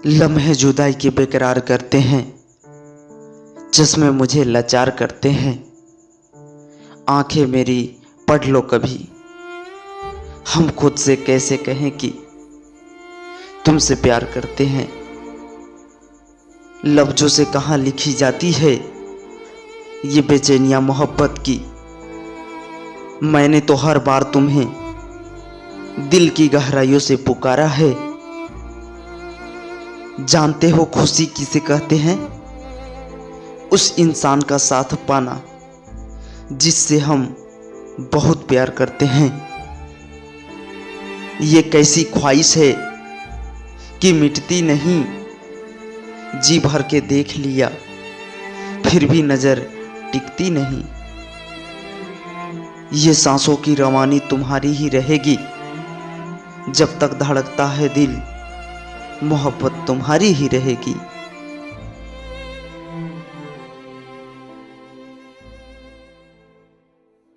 लम्हे जुदाई के बेकरार करते हैं, चश्मे मुझे लाचार करते हैं। आंखें मेरी पढ़ लो कभी, हम खुद से कैसे कहें कि तुमसे प्यार करते हैं। लफ्जों से कहाँ लिखी जाती है ये बेचैनियां मोहब्बत की। मैंने तो हर बार तुम्हें दिल की गहराइयों से पुकारा है। जानते हो खुशी किसे कहते हैं? उस इंसान का साथ पाना जिससे हम बहुत प्यार करते हैं। ये कैसी ख्वाहिश है कि मिटती नहीं, जी भर के देख लिया फिर भी नजर टिकती नहीं। ये सांसों की रवानी तुम्हारी ही रहेगी, जब तक धड़कता है दिल मोहब्बत तुम्हारी ही रहेगी।